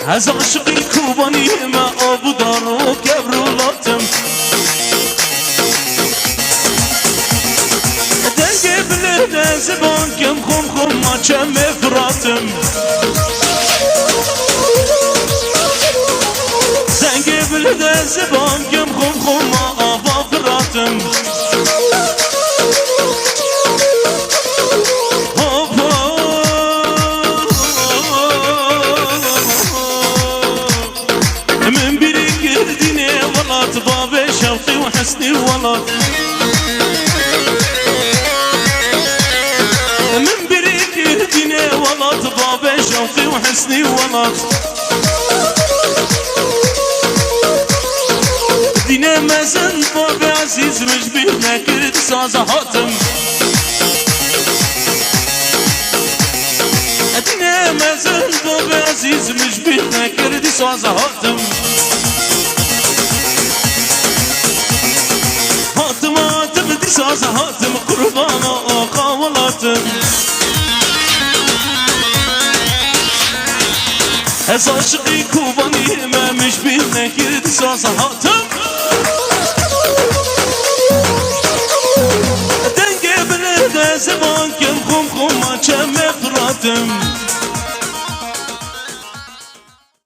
از عاشقی کوبانی ما آبو دارو کبرولاتم دنگ بلده زبان کم خم ما چم افراتم دنگ بلده زبان کم خم ما آبا فراتم بابي شوقي وحسني الولد من بريك يهديني ولد بابي شوقي وحسني الولد دينا مازن بابي عزيز مش بينا كرد سازة هاتم دينا مازن بابي عزيز مش بينا كرد سازة هاتم ساز هاتم قربانا قاولاتم از عاشقی کوبانی ما مش بینه کرد ساز هاتم